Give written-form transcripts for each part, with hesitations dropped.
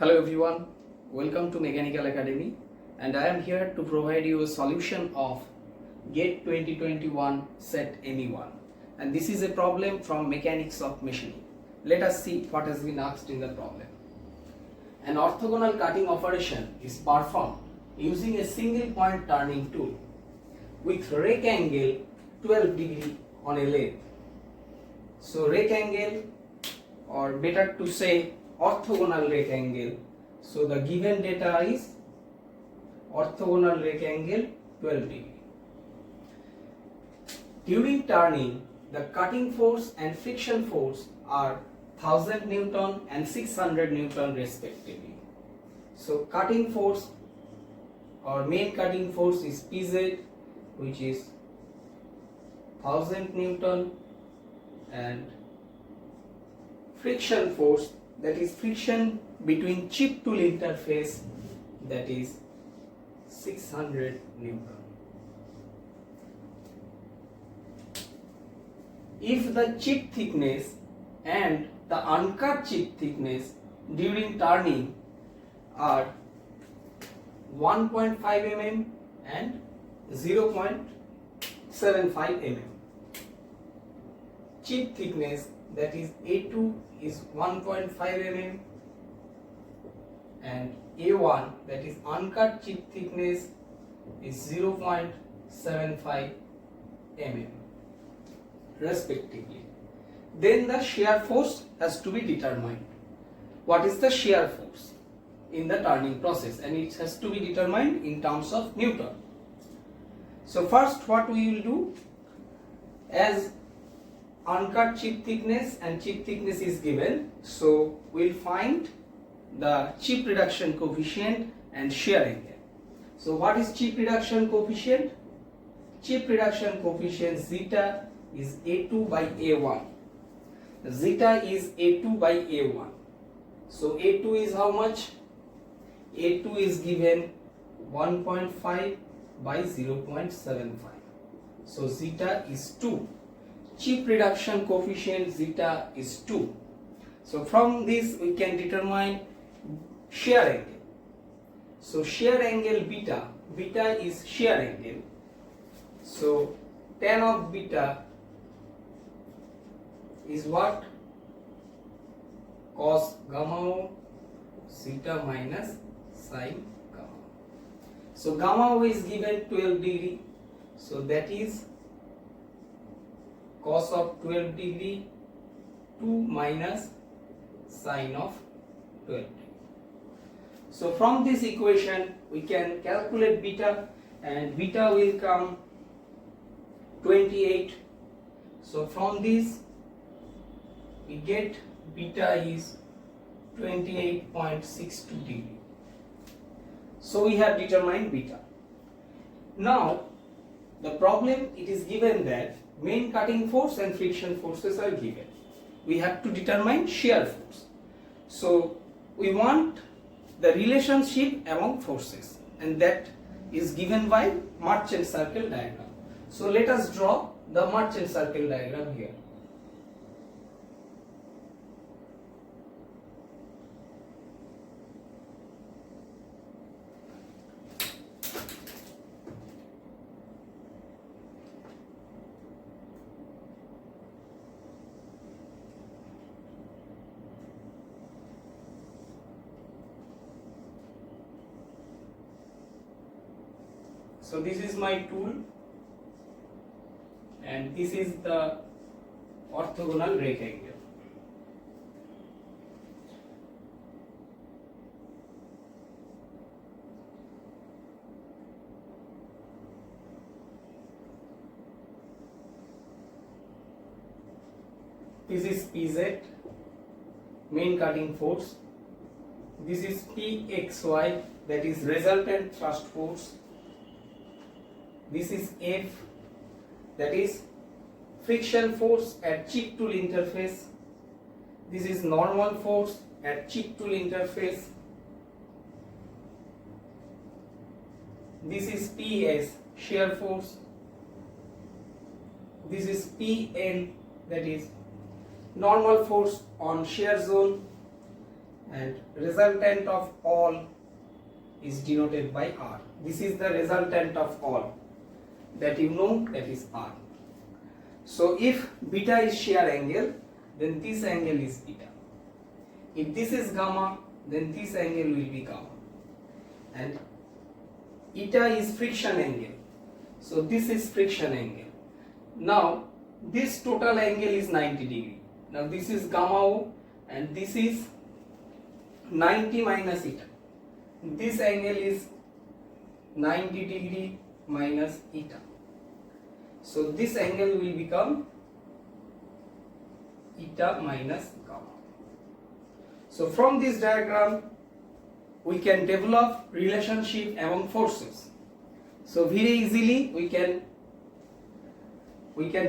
Hello everyone, welcome to Mechanical Academy, and I am here to provide you a solution of GATE 2021 set ME1, and this is a problem from Mechanics of Machining. Let us see what has been asked in the problem. An orthogonal cutting operation is performed using a single point turning tool with rake angle 12 degree on a lathe. So rake angle, or better to say orthogonal rake angle. So the given data is orthogonal rake angle 12 degree. During turning, the cutting force and friction force are 1000 Newton and 600 Newton respectively. So cutting force or main cutting force is PZ, which is 1000 Newton, and friction force, that is friction between chip tool interface, that is 600 Newton. If the chip thickness and the uncut chip thickness during turning are 1.5 mm and 0.75 mm, chip thickness, that is A2 is 1.5 mm and A1, that is uncut chip thickness, is 0.75 mm respectively. Then the shear force has to be determined. What is the shear force in the turning process? And it has to be determined in terms of Newton. So first what we will do, as uncut chip thickness and chip thickness is given, so we will find the chip reduction coefficient and shear angle. So what is chip reduction coefficient? Chip reduction coefficient zeta is A2 by A1. Zeta is A2 by A1. So A2 is how much? A2 is given 1.5 by 0.75. So zeta is 2. Chip reduction coefficient zeta is 2. So from this we can determine shear angle. So shear angle beta, beta is shear angle. So tan of beta is what? Cos gamma O zeta minus sin gamma. So gamma O is given 12 degree. So that is cos of 12 degree 2 minus sin of 12 degree. So from this equation we can calculate beta, and beta will come 28. So from this we get beta is 28.62 degree. So we have determined beta. Now the problem, it is given that main cutting force and friction forces are given. We have to determine shear force. So we want the relationship among forces, and that is given by Merchant circle diagram. So let us draw the Merchant circle diagram here. So this is my tool, and this is the orthogonal rake angle. This is PZ, main cutting force. This is PXY, that is resultant thrust force. This is F, that is friction force at chip tool interface. This is normal force at chip tool interface. This is PS, shear force. This is PN, that is normal force on shear zone, and resultant of all is denoted by R. This is the resultant of all that you know, that is R. So if beta is shear angle, then this angle is beta. If this is gamma, then this angle will be gamma. And eta is friction angle. So this is friction angle. Now this total angle is 90 degree. Now this is gamma O and this is 90 minus eta. This angle is 90 degree minus eta. So this angle will become eta minus gamma. So from this diagram we can develop relationship among forces. So very easily we can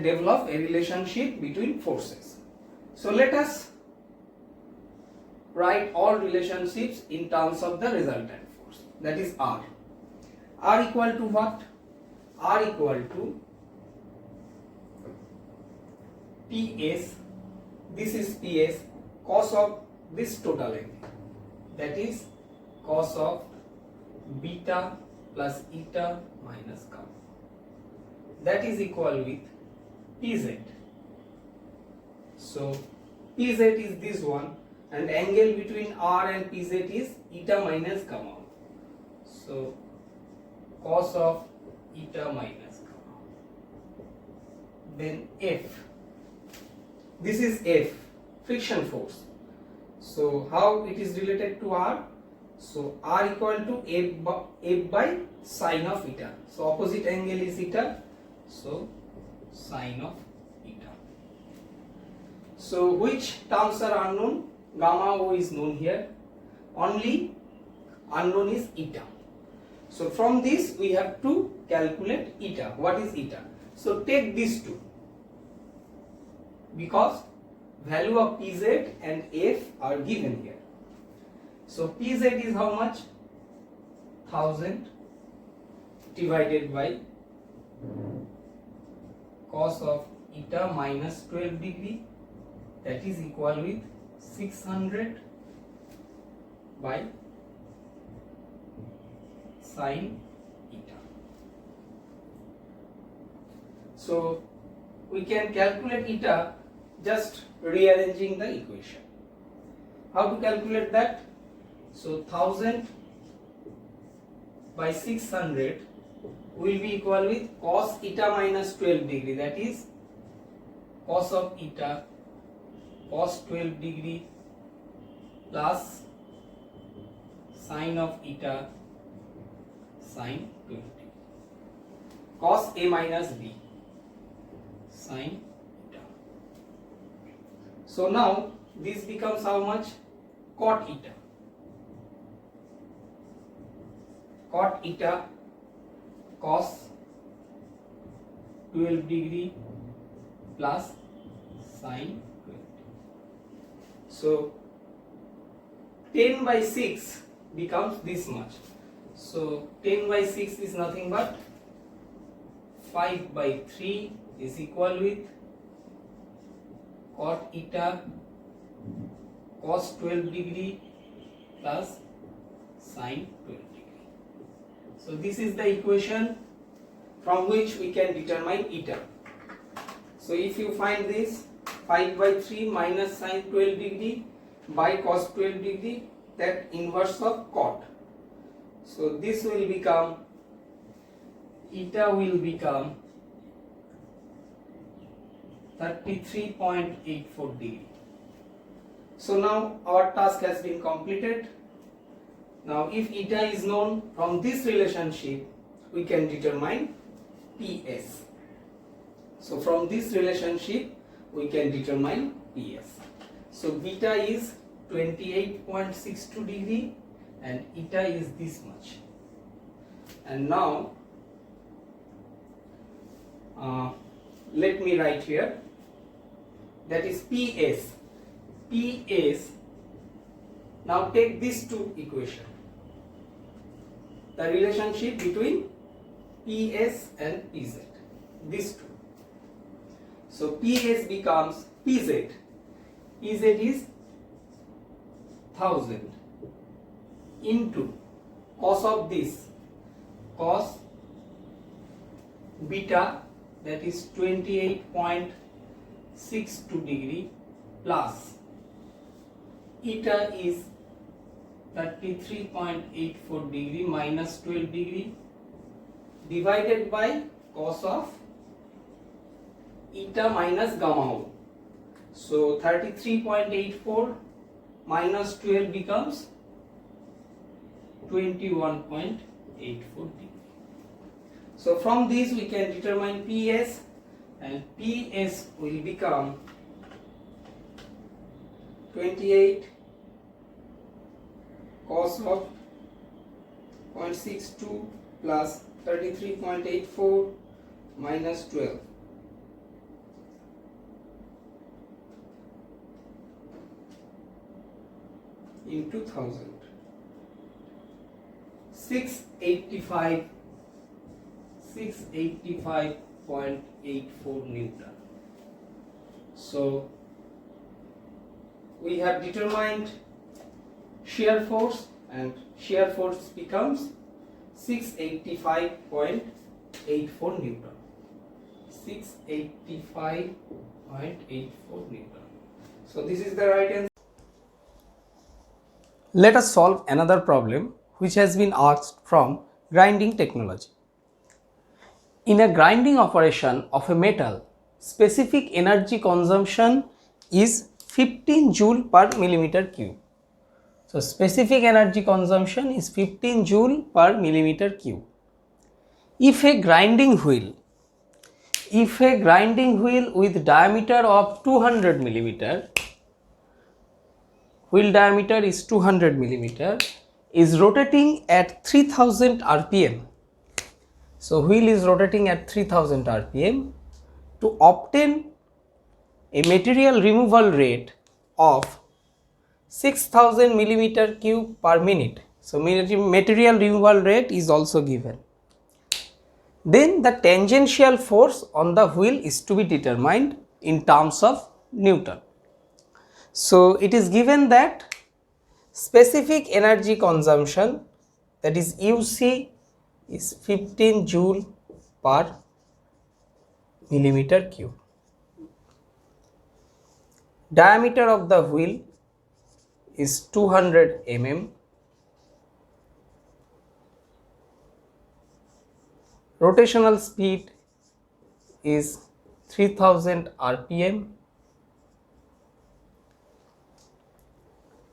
develop a relationship between forces. So let us write all relationships in terms of the resultant force, that is R. R equal to what? R equal to PS, this is PS, cos of this total angle, that is cos of beta plus eta minus gamma, that is equal with PZ. So PZ is this one and angle between R and PZ is eta minus gamma. So cos of eta minus gamma. Then F, this is F, friction force. So how it is related to R? So R equal to F by sine of eta. So opposite angle is eta. So sine of eta. So which terms are unknown? Gamma O is known here. Only unknown is eta. So from this we have to calculate eta. What is eta? So take these two, because value of PZ and F are given here. So PZ is how much? 1000 divided by cos of eta minus 12 degree, that is equal with 600 by sine eta. So we can calculate eta just rearranging the equation. How to calculate that? So 1000 by 600 will be equal with cos eta minus 12 degree, that is cos of eta cos 12 degree plus sine of eta sine 12 degree, cos A minus B sine eta. So now this becomes how much? Cot eta. Cot eta cos 12 degree plus sine 20. So 10 by 6 becomes this much. So 10 by 6 is nothing but 5 by 3 is equal with cot eta cos 12 degree plus sine 12 degree. So this is the equation from which we can determine eta. So if you find this 5 by 3 minus sine 12 degree by cos 12 degree, that inverse of cot. So this will become, eta will become 33.84 degree. So now our task has been completed. Now if eta is known, from this relationship we can determine PS. So from this relationship we can determine PS. So beta is 28.62 degree and eta is this much. And now let me write here, that is PS. PS, now take these two equations, the relationship between PS and PZ, these two. So PS becomes PZ. PZ is 1000 into cos of this, cos beta, that is 28.62 degree, plus eta is 33.84 degree minus 12 degree, divided by cos of eta minus gamma O. So 33.84 minus 12 becomes 21.84 degree. So from these we can determine PS, and PS will become 28 cos of 0.62 plus 33.84 minus 12 into 1000, 685.84 Newton. So we have determined shear force, and shear force becomes 685.84 Newton. 685.84 Newton. So this is the right answer. Let us solve another problem which has been asked from grinding technology. In a grinding operation of a metal, specific energy consumption is 15 joule per millimeter cube. So specific energy consumption is 15 joule per millimeter cube. If a grinding wheel with diameter of 200 millimeter, wheel diameter is 200 millimeter, is rotating at 3000 rpm. So wheel is rotating at 3000 rpm. To obtain a material removal rate of 6000 millimeter cube per minute. So material removal rate is also given. Then the tangential force on the wheel is to be determined in terms of Newton. So it is given that specific energy consumption, that is UC, is 15 joule per millimeter cube. Diameter of the wheel is 200 mm. Rotational speed is 3000 rpm,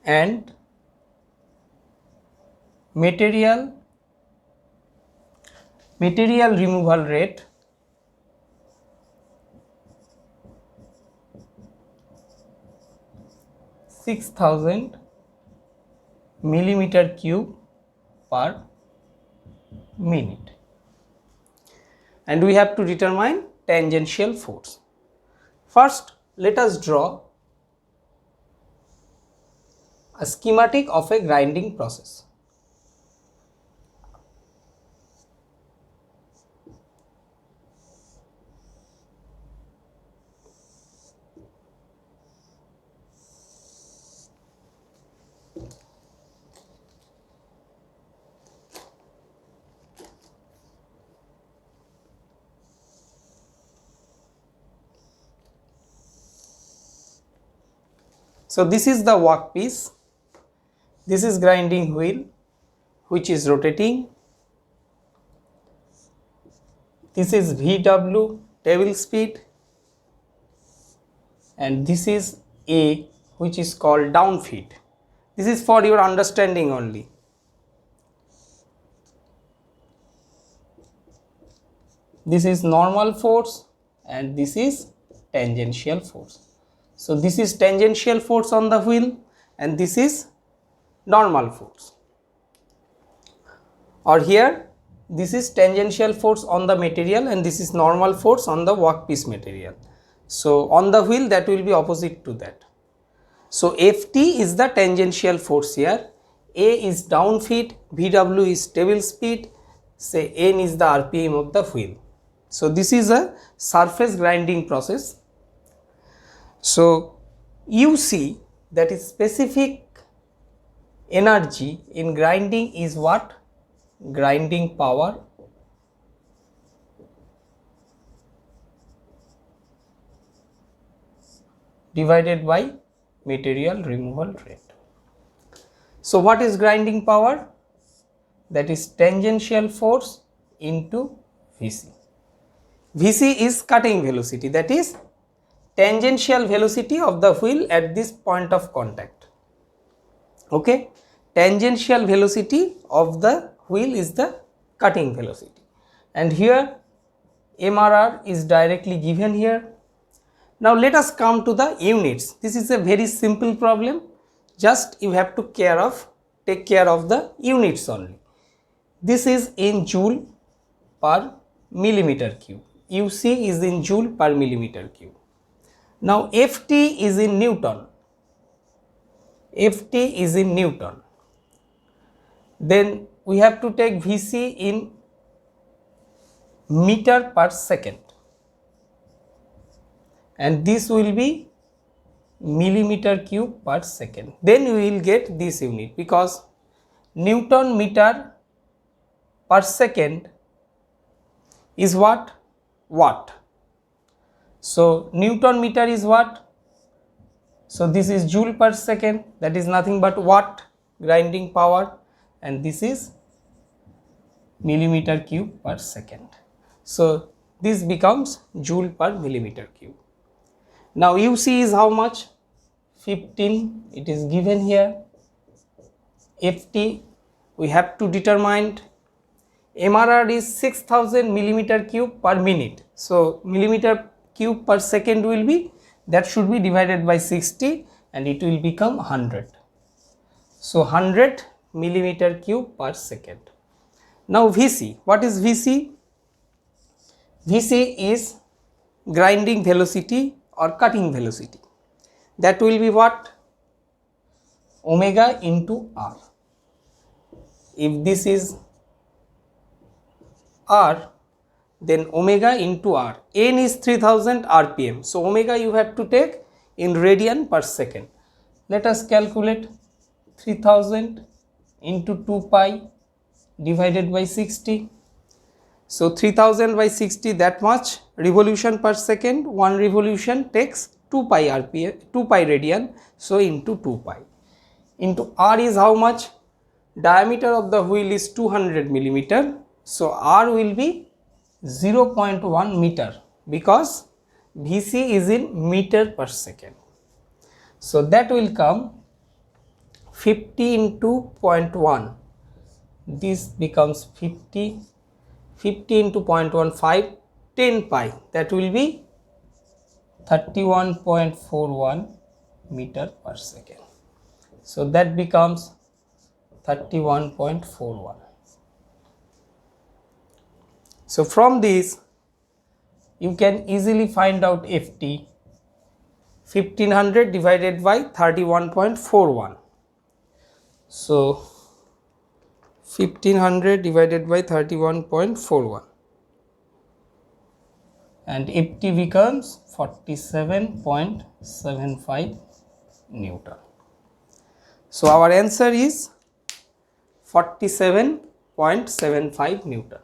and material removal rate is 6000 millimeter cube per minute. And we have to determine tangential force. First, let us draw a schematic of a grinding process. So this is the workpiece, this is grinding wheel which is rotating, this is VW table speed, and this is A, which is called down feed. This is for your understanding only. This is normal force and this is tangential force. So this is tangential force on the wheel and this is normal force. Or here this is tangential force on the material and this is normal force on the workpiece material. So on the wheel that will be opposite to that. So Ft is the tangential force here, A is down feed, Vw is table speed, say N is the RPM of the wheel. So this is a surface grinding process. So UC, that is specific energy in grinding is what? Grinding power divided by material removal rate. So what is grinding power? That is tangential force into Vc. Vc is cutting velocity, that is tangential velocity of the wheel at this point of contact. Okay, tangential velocity of the wheel is the cutting velocity, and here MRR is directly given here. Now let us come to the units. This is a very simple problem, just you have to take care of the units only. This is in joule per millimeter cube. UC is in joule per millimeter cube. Now Ft is in Newton. Ft is in Newton. Then we have to take Vc in meter per second, and this will be millimeter cube per second. Then we will get this unit, because Newton meter per second is what? Watt. So Newton meter is what? So this is joule per second, that is nothing but watt grinding power, and this is millimeter cube per second. So this becomes joule per millimeter cube. Now UC is how much? 15, it is given here. Ft we have to determine. MRR is 6000 millimeter cube per minute. So millimeter cube per second will be, that should be divided by 60, and it will become 100. So 100 millimeter cube per second. Now Vc, what is Vc? Vc is grinding velocity or cutting velocity. That will be what? Omega into R. If this is R, then omega into R. N is 3000 rpm. So omega you have to take in radian per second. Let us calculate 3000 into 2 pi divided by 60. So 3000 by 60, that much revolution per second. One revolution takes 2 pi rpm, 2 pi radian. So into 2 pi. Into R is how much? Diameter of the wheel is 200 millimeter. So R will be 0.1 meter, because Vc is in meter per second. So that will come 50 into 0.1. This becomes 50. 50 into 0.15, 10 pi. That will be 31.41 meter per second. So that becomes 31.41. So from this you can easily find out Ft. 1500 divided by 31.41. So 1500 divided by 31.41, and Ft becomes 47.75 Newton. So our answer is 47.75 Newton.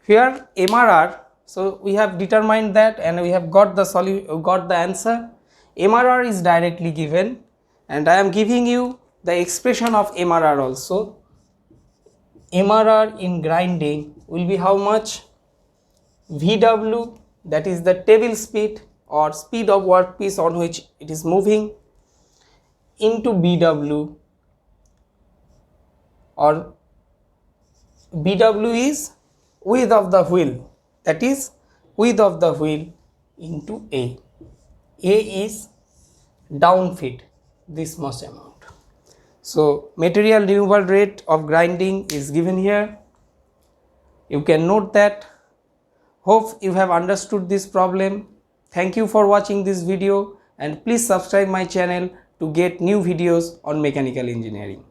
Here MRR, so we have determined that and we have got the answer. MRR is directly given, and I am giving you the expression of MRR also. MRR in grinding will be how much? VW, that is the table speed or speed of workpiece on which it is moving, into BW, or BW is width of the wheel, that is width of the wheel, into A. A is down feet, this much amount. So material removal rate of grinding is given here. You can note that. Hope you have understood this problem. Thank you for watching this video, and please subscribe my channel to get new videos on mechanical engineering.